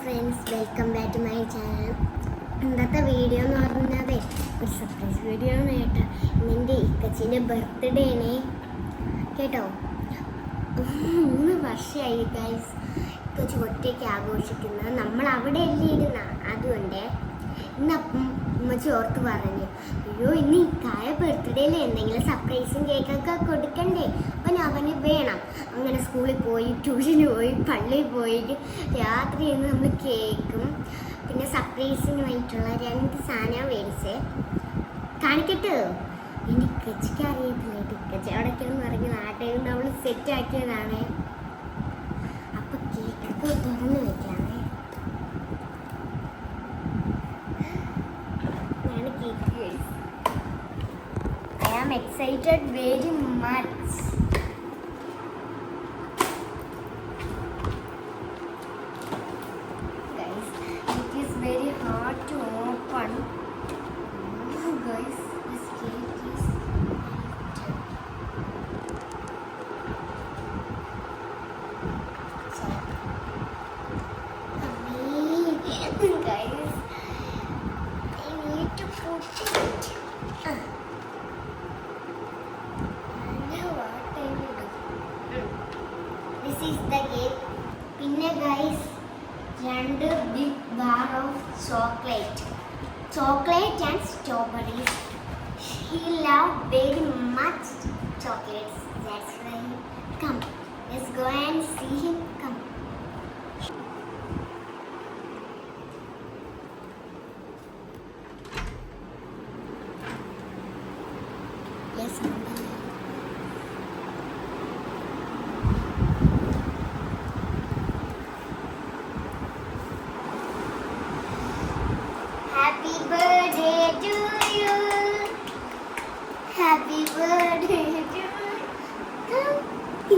Friends, welcome back to my channel. ഇന്നത്തെ video എന്ന് പറഞ്ഞത് ഒരു സർപ്രൈസ് വീഡിയോ ആണ് കേട്ടോ. എൻ്റെ ഇക്കച്ചിൻ്റെ ബർത്ത്ഡേ ആണ് കേട്ടോ. 3 വർഷമായി ഗൈസ് ഇക്കച്ചി ഒറ്റയ്ക്ക് ആഘോഷിക്കുന്നത്. നമ്മൾ അവിടെ അല്ലേ ഇരുന്ന, അതുകൊണ്ട് ഇന്ന് ഉമ്മച്ചി ഓർത്ത് പറഞ്ഞു, അയ്യോ ഇന്ന് ഇക്കായ ബർത്ത്ഡേയിൽ എന്തെങ്കിലും സർപ്രൈസും കേക്കൊക്കെ കൊടുക്കണ്ടേ, അപ്പം അവന് വേണം. അങ്ങനെ സ്കൂളിൽ പോയി, ട്യൂഷന് പോയി, പള്ളിയിൽ പോയിട്ട് രാത്രി ഇന്ന് നമ്മൾ കേക്കും പിന്നെ സർപ്രൈസിന് വേണ്ടിയിട്ടുള്ള 2 സാധനം മേടിച്ച് കാണിക്കട്ടോ. എൻ്റെ ഇക്കച്ചിക്ക് അറിയത്തില്ല, ഇക്കച്ചി അവിടേക്കെന്ന് പറഞ്ഞ് നാട്ടിൽ നമ്മൾ സെറ്റാക്കിയതാണ്. അപ്പം കേക്കൊക്കെ തുറന്ന് വെക്കാമേ. I am excited very much. Guys, it is very hard to open. Oh, guys, this cake is guys, I need to put it. This is the cake. Pinna guys, 2 big bar of chocolate and strawberries. He loved very much chocolates. That's why come. Let's go and see him. Come. Yes. Happy birthday to you. Happy birthday to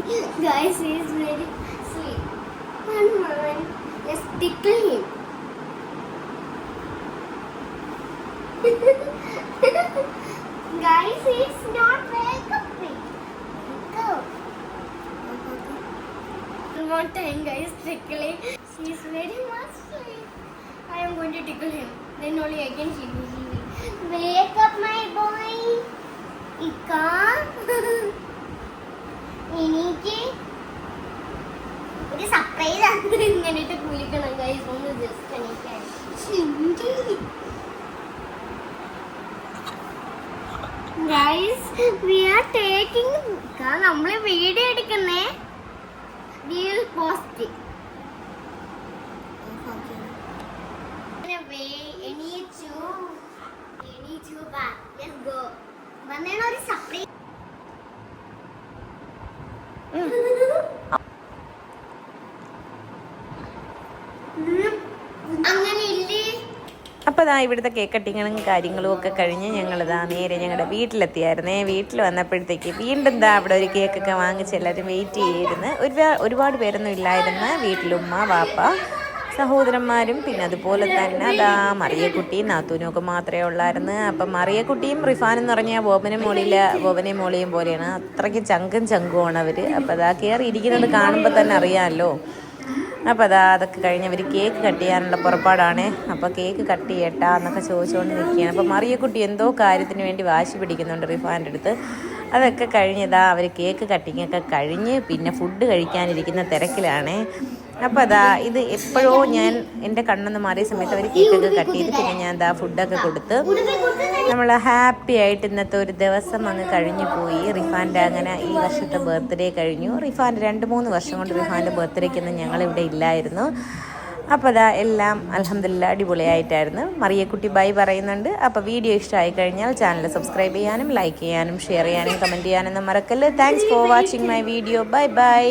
you. Guys, he is very sweet. One moment. Let's tickle him. Guys, he is not wake up. Go. One more time, guys, tickling. He is very much sweet. I am going to tickle him. Then only I can see him. Wake up, my boy. Ika. എനിക്ക് ഒരു surprise ആണ്. ഇങ്ങനെയിട്ട് കുളിക്കണം guys. ഒന്ന് just എണീക്കാൻ. Guys, we are taking നമ്മൾ video എടുക്കുന്നേ. We will post it. Let's go. വന്നേണ ഒരു സർപ്രൈസ്. അങ്ങനെ ഇല്ലേ. അപ്പോൾ ഇതാ ഇവിടുത്തെ കേക്ക് കട്ടിങ്ങും കാര്യങ്ങളും ഒക്കെ കഴിഞ്ഞ് ഞങ്ങളിതാ നേരെ ഞങ്ങളുടെ വീട്ടിലെത്തിയായിരുന്നേ. വീട്ടിൽ വന്നപ്പോഴത്തേക്ക് വീണ്ടും ദാ അവിടെ ഒരു കേക്കൊക്കെ വാങ്ങിച്ച് എല്ലാവരും വെയിറ്റ് ചെയ്യായിരുന്നു. ഒരുപാട് പേരൊന്നും ഇല്ലായിരുന്നു. വീട്ടിലുമ്മ, വാപ്പ, സഹോദരന്മാരും പിന്നെ അതുപോലെ തന്നെ അതാ മറിയക്കുട്ടിയും നാത്തൂനും ഒക്കെ മാത്രമേ ഉള്ളായിരുന്നു. അപ്പം മറിയക്കുട്ടിയും റിഫാൻ എന്ന് പറഞ്ഞാൽ ബോബനെയും മോളിയും പോലെയാണ്. അത്രയ്ക്ക് ചങ്കുമാണ് അവർ. അപ്പോൾ അതാ കയറി ഇരിക്കുന്നത് കാണുമ്പോൾ തന്നെ അറിയാമല്ലോ. അപ്പോൾ അതൊക്കെ കഴിഞ്ഞ് അവർ കേക്ക് കട്ട് ചെയ്യാനുള്ള പുറപ്പാടാണ്. അപ്പോൾ കേക്ക് കട്ട് ചെയ്യട്ടാ എന്നൊക്കെ ചോദിച്ചുകൊണ്ട് നിൽക്കുകയാണ്. അപ്പോൾ മറിയക്കുട്ടി എന്തോ കാര്യത്തിന് വേണ്ടി വാശി പിടിക്കുന്നുണ്ട് റിഫാൻ്റെ അടുത്ത്. അതൊക്കെ കഴിഞ്ഞതാ അവർ കേക്ക് കട്ടിങ്ങൊക്കെ കഴിഞ്ഞ് പിന്നെ ഫുഡ് കഴിക്കാനിരിക്കുന്ന തിരക്കിലാണ്. അപ്പോൾ ഇത് എപ്പോഴോ ഞാൻ എൻ്റെ കണ്ണെന്ന് മാറിയ സമയത്ത് അവർ കേക്കൊക്കെ കട്ട് ചെയ്ത് പിന്നെ ഞാൻ ഫുഡൊക്കെ കൊടുത്ത് നമ്മൾ ഹാപ്പി ആയിട്ട് ഇന്നത്തെ ഒരു ദിവസം അങ്ങ് കഴിഞ്ഞു പോയി. റിഫാൻ്റെ അങ്ങനെ ഈ വർഷത്തെ ബർത്ത്ഡേ കഴിഞ്ഞു. റിഫാൻ്റെ 2-3 വർഷം കൊണ്ട് റിഫാൻ്റെ ബർത്ത്ഡേക്കൊന്നും ഞങ്ങളിവിടെ ഇല്ലായിരുന്നു. അപ്പോൾ എല്ലാം അൽഹംദുലില്ലാ അടിപൊളിയായിട്ടായിരുന്നു. മറിയക്കുട്ടി ബൈ പറയുന്നുണ്ട്. അപ്പോൾ വീഡിയോ ഇഷ്ടമായി കഴിഞ്ഞാൽ ചാനൽ സബ്സ്ക്രൈബ് ചെയ്യാനും ലൈക്ക് ചെയ്യാനും ഷെയർ ചെയ്യാനും കമൻറ്റ് ചെയ്യാനൊന്നും മറക്കല്ലേ. Thanks for watching my video. Bye bye.